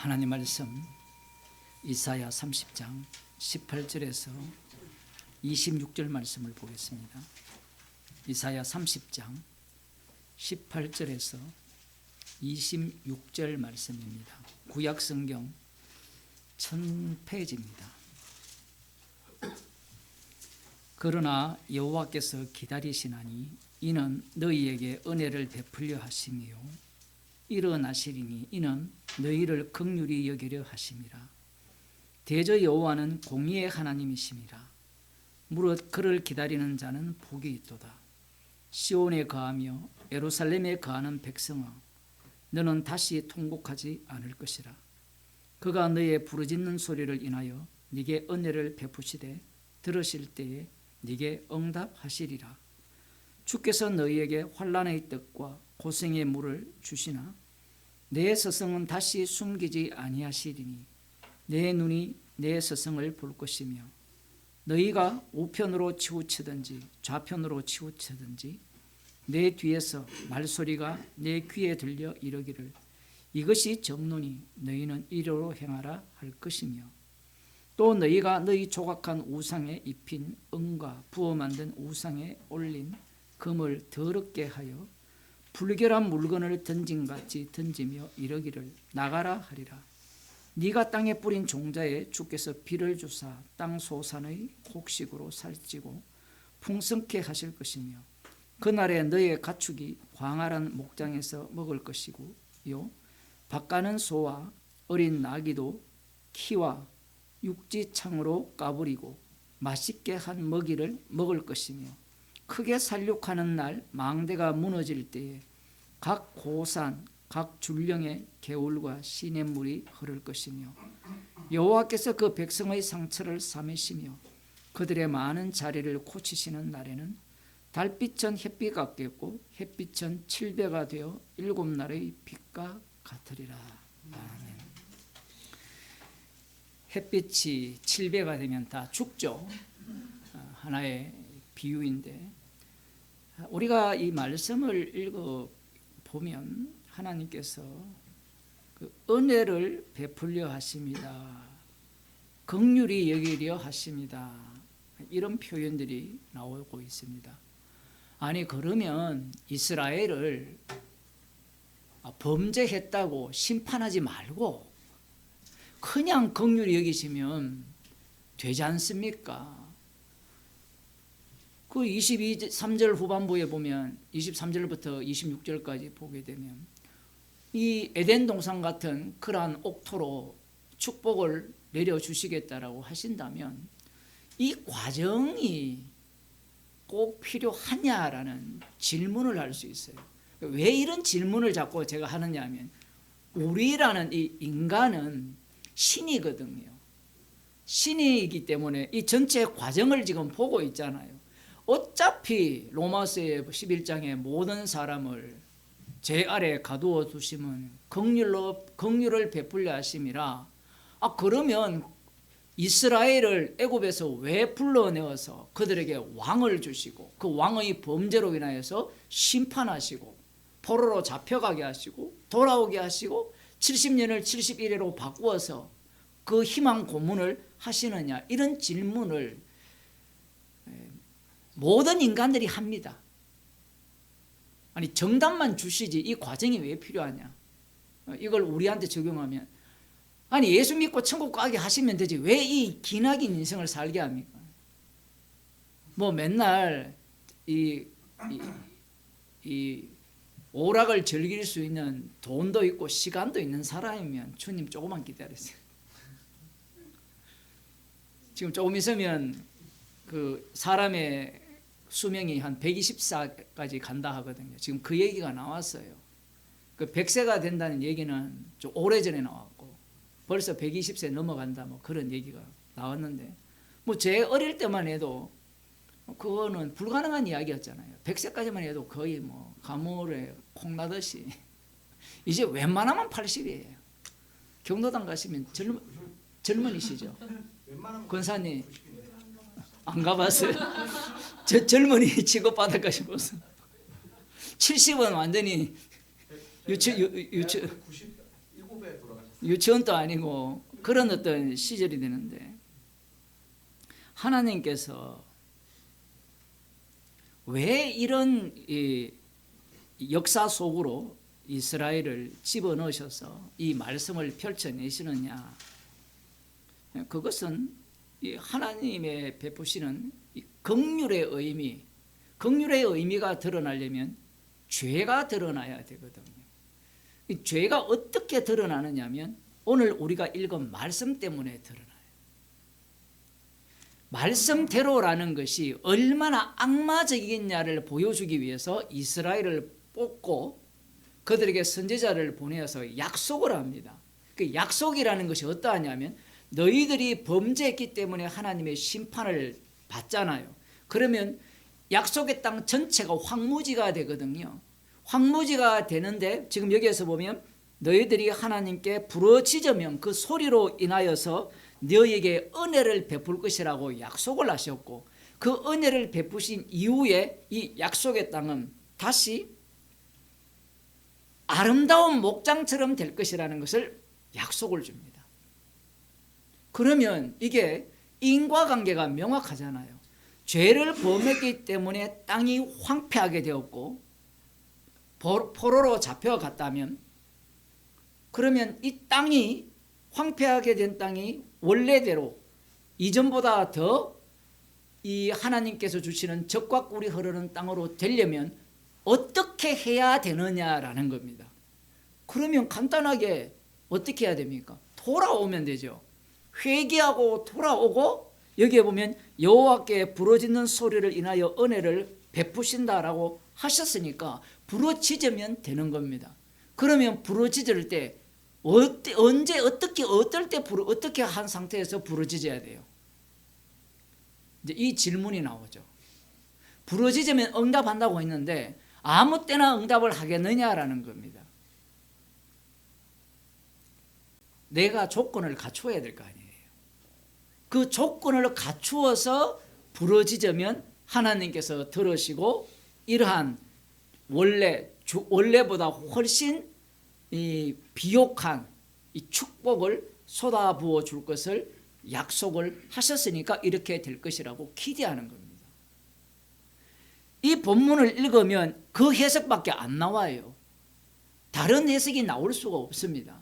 하나님 말씀 이사야 30장 18절에서 26절 말씀을 보겠습니다. 이사야 30장 18절에서 26절 말씀입니다. 구약성경 1000페이지입니다. 그러나 여호와께서 기다리시나니 이는 너희에게 은혜를 베풀려 하심이요 일어나시리니 이는 너희를 긍휼히 여기려 하심이라. 대저 여호와는 공의의 하나님이심이라. 무릇 그를 기다리는 자는 복이 있도다. 시온에 거하며 예루살렘에 거하는 백성아, 너는 다시 통곡하지 않을 것이라. 그가 너의 부르짖는 소리를 인하여 네게 은혜를 베푸시되 들으실 때에 네게 응답하시리라. 주께서 너희에게 환난의 떡과 고생의 물을 주시나 내 서성은 다시 숨기지 아니하시리니 내 눈이 내 서성을 볼 것이며 너희가 우편으로 치우치든지 좌편으로 치우치든지 내 뒤에서 말소리가 내 귀에 들려 이르기를 이것이 정노니 너희는 이리로 행하라 할 것이며 또 너희가 너희 조각한 우상에 입힌 은과 부어 만든 우상에 올린 금을 더럽게 하여 불결한 물건을 던짐같이 던지며 이러기를 나가라 하리라. 네가 땅에 뿌린 종자에 주께서 비를 주사 땅 소산의 곡식으로 살찌고 풍성케 하실 것이며 그날에 너의 가축이 광활한 목장에서 먹을 것이고요 밭가는 소와 어린 나귀도 키와 육지창으로 까부리고 맛있게 한 먹이를 먹을 것이며 크게 살육하는 날 망대가 무너질 때에 각 고산 각 줄령의 개울과 시냇물이 흐를 것이며 여호와께서 그 백성의 상처를 삼으시며 그들의 많은 자리를 고치시는 날에는 달빛은 햇빛 같겠고 햇빛은 칠배가 되어 일곱 날의 빛과 같으리라. 아멘. 햇빛이 칠배가 되면 다 죽죠. 하나의 비유인데 우리가 이 말씀을 읽어보면 하나님께서 그 은혜를 베풀려 하십니다. 긍휼히 여기려 하십니다. 이런 표현들이 나오고 있습니다. 아니 그러면 이스라엘을 범죄했다고 심판하지 말고 그냥 긍휼히 여기시면 되지 않습니까? 그 23절 후반부에 보면 23절부터 26절까지 보게 되면 이 에덴 동산 같은 그러한 옥토로 축복을 내려주시겠다라고 하신다면 이 과정이 꼭 필요하냐라는 질문을 할 수 있어요. 왜 이런 질문을 자꾸 제가 하느냐 하면 우리라는 이 인간은 신이거든요. 신이기 때문에 이 전체 과정을 지금 보고 있잖아요. 어차피 로마서 11장에 모든 사람을 제 아래 가두어 두시면 긍휼을 베풀려 하심이라. 그러면 이스라엘을 애굽에서 왜 불러내어서 그들에게 왕을 주시고 그 왕의 범죄로 인하여서 심판하시고 포로로 잡혀가게 하시고 돌아오게 하시고 70년을 71회로 바꾸어서 그 희망 고문을 하시느냐, 이런 질문을 모든 인간들이 합니다. 아니 정답만 주시지 이 과정이 왜 필요하냐. 이걸 우리한테 적용하면 아니 예수 믿고 천국 가게 하시면 되지 왜 이 기나긴 인생을 살게 합니까? 뭐 맨날 이 오락을 즐길 수 있는 돈도 있고 시간도 있는 사람이면 주님 조금만 기다리세요. 지금 조금 있으면 그 사람의 수명이 한 124까지 간다 하거든요. 지금 그 얘기가 나왔어요. 그 100세가 된다는 얘기는 좀 오래전에 나왔고 벌써 120세 넘어간다 뭐 그런 얘기가 나왔는데 뭐 제 어릴 때만 해도 그거는 불가능한 이야기였잖아요. 100세까지만 해도 거의 뭐 가물에 콩나듯이 이제 웬만하면 80이에요. 경로당 가시면 젊은이시죠? 권사님 안 가봤어요? 저 젊은이 취급받을까 싶어서 70은 완전히 유치 97에 돌아가셨어요. 유치원도 아니고 그런 어떤 시절이 되는데, 하나님께서 왜 이런 역사 속으로 이스라엘을 집어넣으셔서 이 말씀을 펼쳐내시느냐? 그것은 이 하나님의 베푸시는 긍휼의 의미가 드러나려면 죄가 드러나야 되거든요. 이 죄가 어떻게 드러나느냐면 오늘 우리가 읽은 말씀 때문에 드러나요. 말씀대로라는 것이 얼마나 악마적이겠냐를 보여주기 위해서 이스라엘을 뽑고 그들에게 선지자를 보내어서 약속을 합니다. 그 약속이라는 것이 어떠하냐면 너희들이 범죄했기 때문에 하나님의 심판을 받잖아요. 그러면 약속의 땅 전체가 황무지가 되거든요. 황무지가 되는데 지금 여기에서 보면 너희들이 하나님께 부르짖으면 그 소리로 인하여서 너희에게 은혜를 베풀 것이라고 약속을 하셨고, 그 은혜를 베푸신 이후에 이 약속의 땅은 다시 아름다운 목장처럼 될 것이라는 것을 약속을 줍니다. 그러면 이게 인과관계가 명확하잖아요. 죄를 범했기 때문에 땅이 황폐하게 되었고 포로로 잡혀갔다면, 그러면 이 땅이 황폐하게 된 땅이 원래대로 이전보다 더 이 하나님께서 주시는 적과 꿀이 흐르는 땅으로 되려면 어떻게 해야 되느냐라는 겁니다. 그러면 간단하게 어떻게 해야 됩니까? 돌아오면 되죠. 회개하고 돌아오고, 여기에 보면 여호와께 부르짖는 소리를 인하여 은혜를 베푸신다라고 하셨으니까 부르짖으면 되는 겁니다. 그러면 부르짖을 때 언제 어떻게 한 상태에서 부르짖어야 돼요? 이제 이 질문이 나오죠. 부르짖으면 응답한다고 했는데 아무 때나 응답을 하겠느냐라는 겁니다. 내가 조건을 갖추어야 될 거 아니에요. 그 조건을 갖추어서 부르짖으면 하나님께서 들으시고 이러한 원래보다 훨씬 이 비옥한 이 축복을 쏟아부어 줄 것을 약속을 하셨으니까 이렇게 될 것이라고 기대하는 겁니다. 이 본문을 읽으면 그 해석밖에 안 나와요. 다른 해석이 나올 수가 없습니다.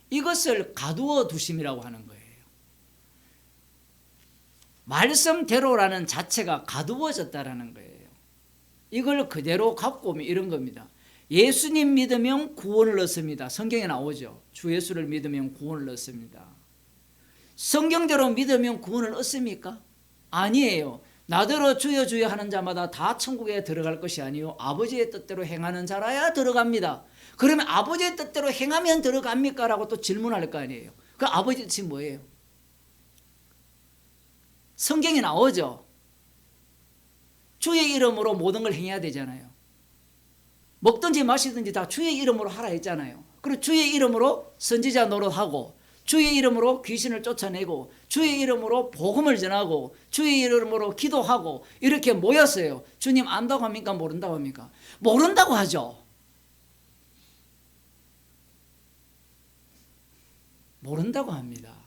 이것을 가두어 두심이라고 하는 거예요. 말씀대로라는 자체가 가두어졌다라는 거예요. 이걸 그대로 갖고 오면 이런 겁니다. 예수님 믿으면 구원을 얻습니다. 성경에 나오죠. 주 예수를 믿으면 구원을 얻습니다. 성경대로 믿으면 구원을 얻습니까? 아니에요. 나더러 주여 주여 하는 자마다 다 천국에 들어갈 것이 아니요 아버지의 뜻대로 행하는 자라야 들어갑니다. 그러면 아버지의 뜻대로 행하면 들어갑니까? 라고 또 질문할 거 아니에요. 그 아버지 뜻이 뭐예요? 성경에 나오죠. 주의 이름으로 모든 걸 행해야 되잖아요. 먹든지 마시든지 다 주의 이름으로 하라 했잖아요. 그리고 주의 이름으로 선지자 노릇하고, 주의 이름으로 귀신을 쫓아내고, 주의 이름으로 복음을 전하고, 주의 이름으로 기도하고, 이렇게 모였어요. 주님 안다고 합니까? 모른다고 합니까? 모른다고 하죠. 모른다고 합니다.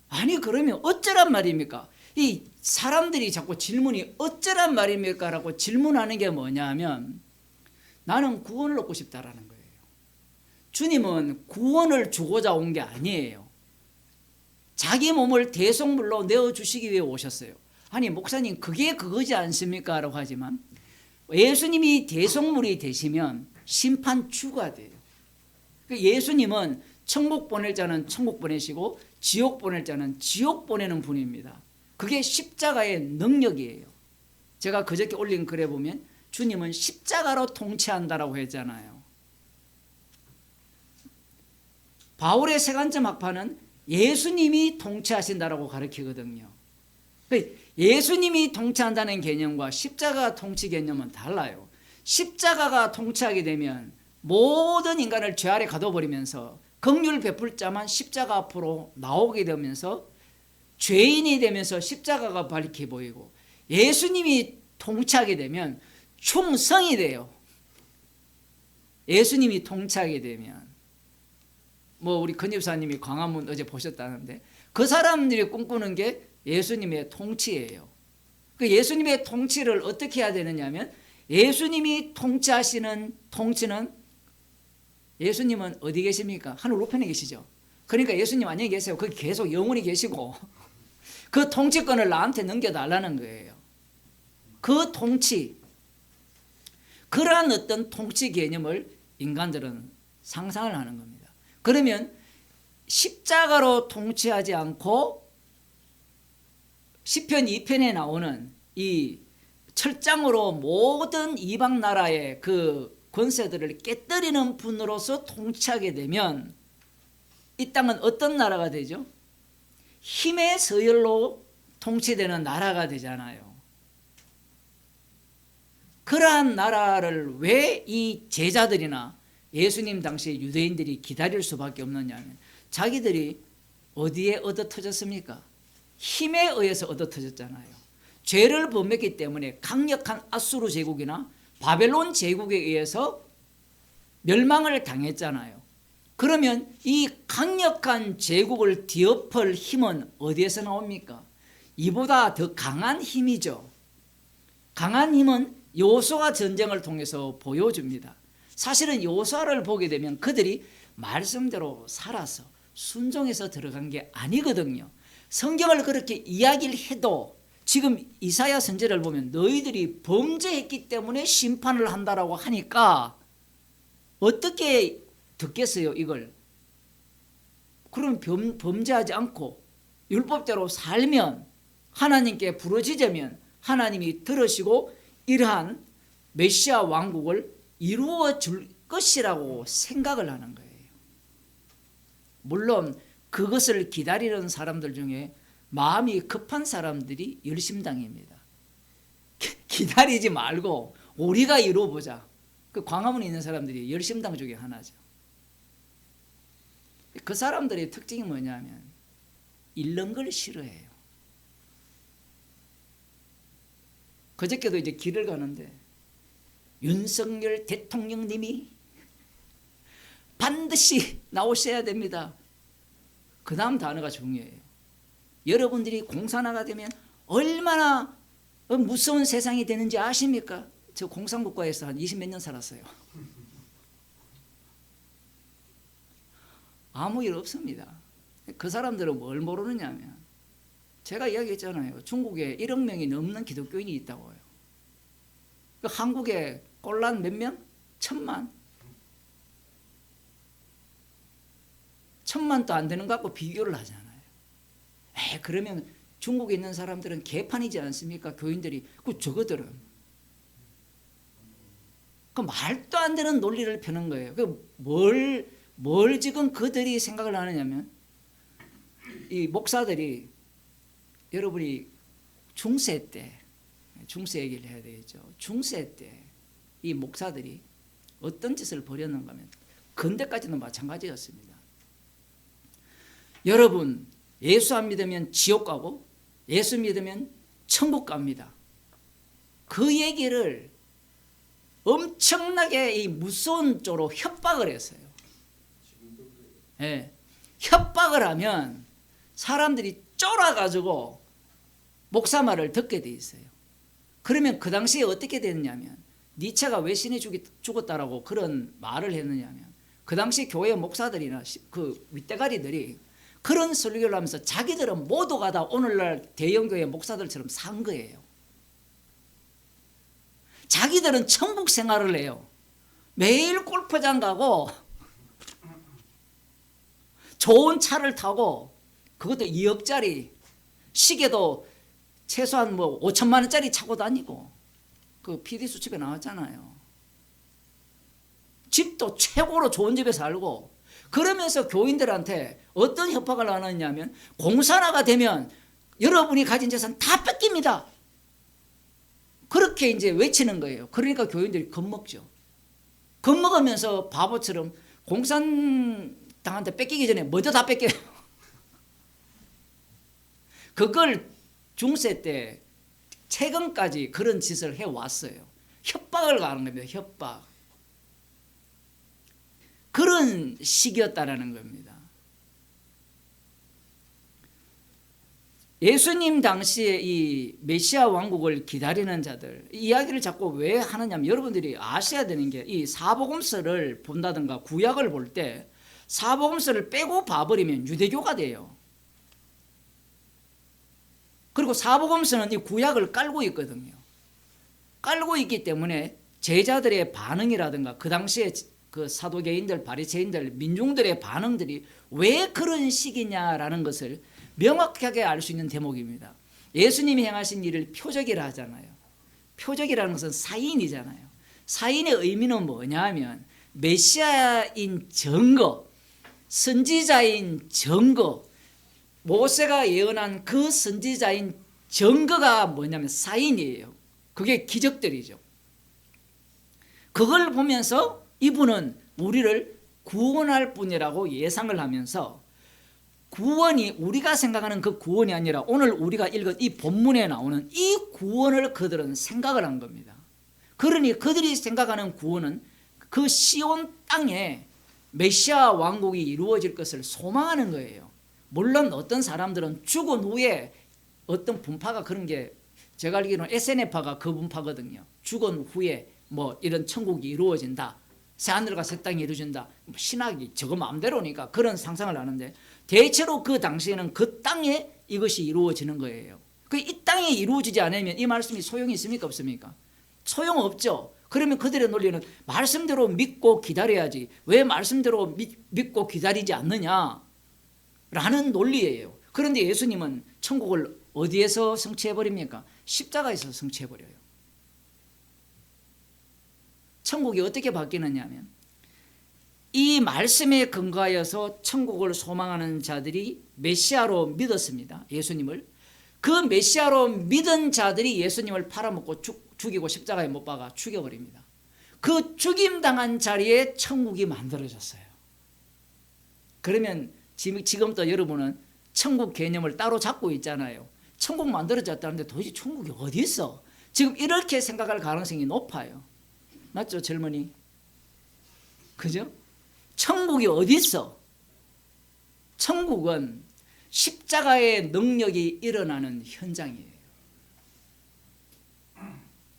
아니 그러면 어쩌란 말입니까? 이 사람들이 자꾸 질문이 어쩌란 말입니까? 라고 질문하는 게 뭐냐면 나는 구원을 얻고 싶다라는 거예요. 주님은 구원을 주고자 온 게 아니에요. 자기 몸을 대속물로 내어주시기 위해 오셨어요. 아니 목사님 그게 그거지 않습니까? 라고 하지만 예수님이 대속물이 되시면 심판주가 돼요. 예수님은 천국 보낼 자는 천국 보내시고 지옥 보낼 자는 지옥 보내는 분입니다. 그게 십자가의 능력이에요. 제가 그저께 올린 글에 보면 주님은 십자가로 통치한다라고 했잖아요. 바울의 세간점 학파는 예수님이 통치하신다라고 가르치거든요. 예수님이 통치한다는 개념과 십자가 통치 개념은 달라요. 십자가가 통치하게 되면 모든 인간을 죄 아래 가둬버리면서 긍휼 베풀 자만 십자가 앞으로 나오게 되면서 죄인이 되면서 십자가가 밝게 보이고, 예수님이 통치하게 되면 충성이 돼요. 예수님이 통치하게 되면, 뭐 우리 권 집사님이 광화문 어제 보셨다는데 그 사람들이 꿈꾸는 게 예수님의 통치예요. 그 예수님의 통치를 어떻게 해야 되느냐면, 예수님이 통치하시는 통치는, 예수님은 어디 계십니까? 하늘 우편에 계시죠. 그러니까 예수님 안녕히 계세요. 거기 계속 영원히 계시고 그 통치권을 나한테 넘겨달라는 거예요. 그 통치, 그러한 어떤 통치 개념을 인간들은 상상을 하는 겁니다. 그러면 십자가로 통치하지 않고 시편 2편에 나오는 이 철장으로 모든 이방 나라의 그 권세들을 깨뜨리는 분으로서 통치하게 되면 이 땅은 어떤 나라가 되죠? 힘의 서열로 통치되는 나라가 되잖아요. 그러한 나라를 왜 이 제자들이나 예수님 당시 유대인들이 기다릴 수밖에 없느냐면, 자기들이 어디에 얻어 터졌습니까? 힘에 의해서 얻어 터졌잖아요. 죄를 범했기 때문에 강력한 아수르 제국이나 바벨론 제국에 의해서 멸망을 당했잖아요. 그러면 이 강력한 제국을 뒤엎을 힘은 어디에서 나옵니까? 이보다 더 강한 힘이죠. 강한 힘은 여호수아 전쟁을 통해서 보여줍니다. 사실은 여호수아를 보게 되면 그들이 말씀대로 살아서 순종해서 들어간 게 아니거든요. 성경을 그렇게 이야기를 해도 지금 이사야 선지자를 보면 너희들이 범죄했기 때문에 심판을 한다라고 하니까 어떻게 듣겠어요, 이걸? 그럼 범죄하지 않고 율법대로 살면, 하나님께 부르짖으면 하나님이 들으시고 이러한 메시아 왕국을 이루어 줄 것이라고 생각을 하는 거예요. 물론 그것을 기다리는 사람들 중에 마음이 급한 사람들이 열심당입니다. 기다리지 말고 우리가 이루어보자. 그 광화문에 있는 사람들이 열심당 중에 하나죠. 그 사람들의 특징이 뭐냐면 잃는 걸 싫어해요. 그저께도 이제 길을 가는데 윤석열 대통령님이 반드시 나오셔야 됩니다. 그 다음 단어가 중요해요. 여러분들이 공산화가 되면 얼마나 무서운 세상이 되는지 아십니까? 저 공산국가에서 한 20몇 년 살았어요. 아무 일 없습니다. 그 사람들은 뭘 모르느냐면, 제가 이야기했잖아요. 중국에 1억 명이 넘는 기독교인이 있다고요. 한국에 꼴란 몇 명? 1,000만? 1,000만도 안 되는 것 같고 비교를 하잖아요. 그러면 중국에 있는 사람들은 개판이지 않습니까? 교인들이. 저거들은 그 말도 안 되는 논리를 펴는 거예요. 뭘 지금 그들이 생각을 하느냐면, 이 목사들이, 여러분이 중세 때, 중세 얘기를 해야 되겠죠. 중세 때 이 목사들이 어떤 짓을 벌였는가 하면 근대까지도 마찬가지였습니다. 여러분, 예수 안 믿으면 지옥 가고 예수 믿으면 천국 갑니다. 그 얘기를 엄청나게 이 무서운 쪽으로 협박을 했어요. 네. 협박을 하면 사람들이 쫄아가지고 목사 말을 듣게 돼 있어요. 그러면 그 당시에 어떻게 됐냐면, 니체가 왜 신이 죽었다라고 그런 말을 했느냐면, 그 당시 교회 목사들이나 그 윗대가리들이 그런 설교를 하면서 자기들은 모두가 다 오늘날 대형교회 목사들처럼 산 거예요. 자기들은 천국 생활을 해요. 매일 골프장 가고 좋은 차를 타고, 그것도 2억짜리, 시계도 최소한 5천만 원짜리 차고 다니고, 그 PD 수첩에 나왔잖아요. 집도 최고로 좋은 집에 살고, 그러면서 교인들한테 어떤 협박을 하느냐면, 공산화가 되면 여러분이 가진 재산 다 뺏깁니다. 그렇게 이제 외치는 거예요. 그러니까 교인들이 겁먹죠. 겁먹으면서 바보처럼 공산당한테 뺏기기 전에 먼저 다 뺏겨요. 그걸 중세 때 최근까지 그런 짓을 해왔어요. 협박을 가하는 겁니다. 협박. 그런 시기였다라는 겁니다. 예수님 당시에 이 메시아 왕국을 기다리는 자들, 이 이야기를 자꾸 왜 하느냐면 여러분들이 아셔야 되는 게 이 사복음서를 본다든가 구약을 볼 때 사복음서를 빼고 봐버리면 유대교가 돼요. 그리고 사복음서는 이 구약을 깔고 있거든요. 깔고 있기 때문에 제자들의 반응이라든가 그 당시에 그 사도계인들, 바리새인들, 민중들의 반응들이 왜 그런 식이냐라는 것을 명확하게 알 수 있는 대목입니다. 예수님이 행하신 일을 표적이라 하잖아요. 표적이라는 것은 사인이잖아요. 사인의 의미는 뭐냐 하면 메시아인 증거, 선지자인 증거, 모세가 예언한 그 선지자인 증거가 뭐냐면 사인이에요. 그게 기적들이죠. 그걸 보면서 이분은 우리를 구원할 분이라고 예상을 하면서 구원이 우리가 생각하는 그 구원이 아니라 오늘 우리가 읽은 이 본문에 나오는 이 구원을 그들은 생각을 한 겁니다. 그러니 그들이 생각하는 구원은 그 시온 땅에 메시아 왕국이 이루어질 것을 소망하는 거예요. 물론 어떤 사람들은 죽은 후에 어떤 분파가 그런 게 제가 알기로는 SNF파가 그 분파거든요. 죽은 후에 뭐 이런 천국이 이루어진다. 새하늘과 새 땅이 이루어진다. 신학이 저거 마음대로니까 그런 상상을 하는데 대체로 그 당시에는 그 땅에 이것이 이루어지는 거예요. 이 땅에 이루어지지 않으면 이 말씀이 소용이 있습니까? 없습니까? 소용없죠. 그러면 그들의 논리는 말씀대로 믿고 기다려야지 왜 말씀대로 믿고 기다리지 않느냐 라는 논리예요. 그런데 예수님은 천국을 어디에서 성취해버립니까? 십자가에서 성취해버려요. 천국이 어떻게 바뀌느냐 하면 이 말씀에 근거하여서 천국을 소망하는 자들이 메시아로 믿었습니다. 예수님을. 그 메시아로 믿은 자들이 예수님을 팔아먹고 죽이고 십자가에 못 박아 죽여버립니다. 그 죽임당한 자리에 천국이 만들어졌어요. 그러면 지금도 여러분은 천국 개념을 따로 잡고 있잖아요. 천국 만들어졌다는데 도대체 천국이 어디 있어? 지금 이렇게 생각할 가능성이 높아요. 맞죠, 젊은이? 그죠? 천국이 어디 있어? 천국은 십자가의 능력이 일어나는 현장이에요.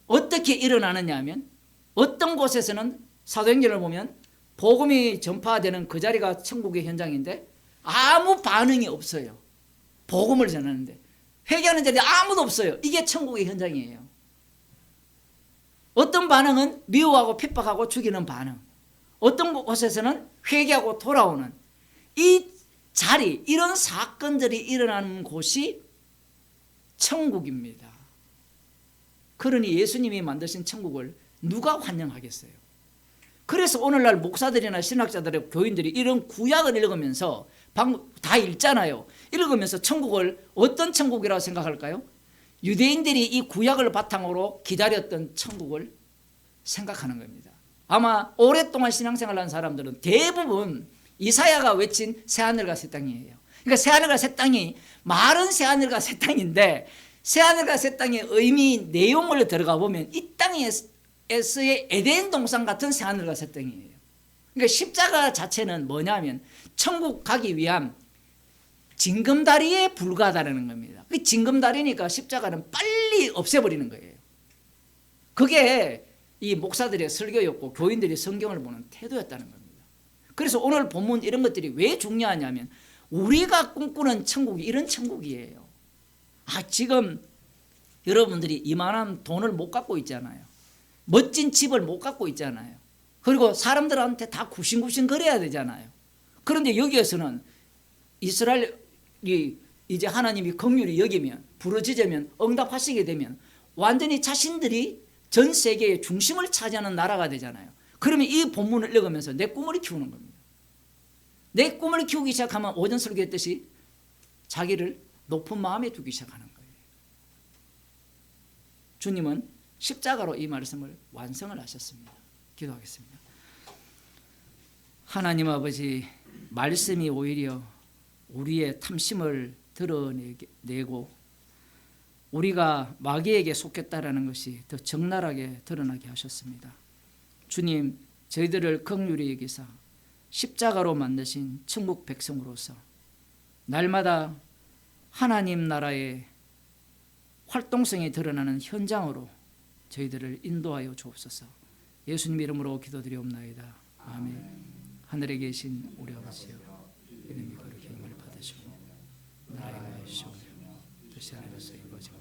어떻게 일어나느냐 하면 어떤 곳에서는 사도행전을 보면 복음이 전파되는 그 자리가 천국의 현장인데 아무 반응이 없어요. 복음을 전하는데 회개하는 자리에 아무도 없어요. 이게 천국의 현장이에요. 어떤 반응은 미워하고 핍박하고 죽이는 반응, 어떤 곳에서는 회개하고 돌아오는 이 자리, 이런 사건들이 일어나는 곳이 천국입니다. 그러니 예수님이 만드신 천국을 누가 환영하겠어요? 그래서 오늘날 목사들이나 신학자들의 교인들이 이런 구약을 읽으면서 다 읽잖아요. 읽으면서 천국을 어떤 천국이라고 생각할까요? 유대인들이 이 구약을 바탕으로 기다렸던 천국을 생각하는 겁니다. 아마 오랫동안 신앙생활을 한 사람들은 대부분 이사야가 외친 새하늘과 새 땅이에요. 그러니까 새하늘과 새 땅이 말은 새하늘과 새 땅인데 새하늘과 새 땅의 의미 내용을 들어가 보면 이 땅에서의 에덴 동산 같은 새하늘과 새 땅이에요. 그러니까 십자가 자체는 뭐냐면 천국 가기 위한 징검다리에 불과하다는 겁니다. 그 징검다리니까 십자가는 빨리 없애버리는 거예요. 그게 이 목사들의 설교였고 교인들이 성경을 보는 태도였다는 겁니다. 그래서 오늘 본문 이런 것들이 왜 중요하냐면 우리가 꿈꾸는 천국이 이런 천국이에요. 지금 여러분들이 이만한 돈을 못 갖고 있잖아요. 멋진 집을 못 갖고 있잖아요. 그리고 사람들한테 다 굽신굽신 거려야 되잖아요. 그런데 여기에서는 이스라엘이 이제 하나님이 긍휼히 여기면 부르짖으면 응답하시게 되면 완전히 자신들이 전 세계의 중심을 차지하는 나라가 되잖아요. 그러면 이 본문을 읽으면서 내 꿈을 키우는 겁니다. 내 꿈을 키우기 시작하면 오전 설교했듯이 자기를 높은 마음에 두기 시작하는 거예요. 주님은 십자가로 이 말씀을 완성을 하셨습니다. 기도하겠습니다. 하나님 아버지, 말씀이 오히려 우리의 탐심을 드러내고 우리가 마귀에게 속했다라는 것이 더 적나라하게 드러나게 하셨습니다. 주님, 저희들을 긍휼히 여기사 십자가로 만드신 천국 백성으로서 날마다 하나님 나라의 활동성이 드러나는 현장으로 저희들을 인도하여 주옵소서. 예수님 이름으로 기도드리옵나이다. 아멘. 하늘에 계신 우리 아버지여, 이름이 거룩히 힘을 받으시고 나라의 나이시오며 뜻이 하늘에서 이루어진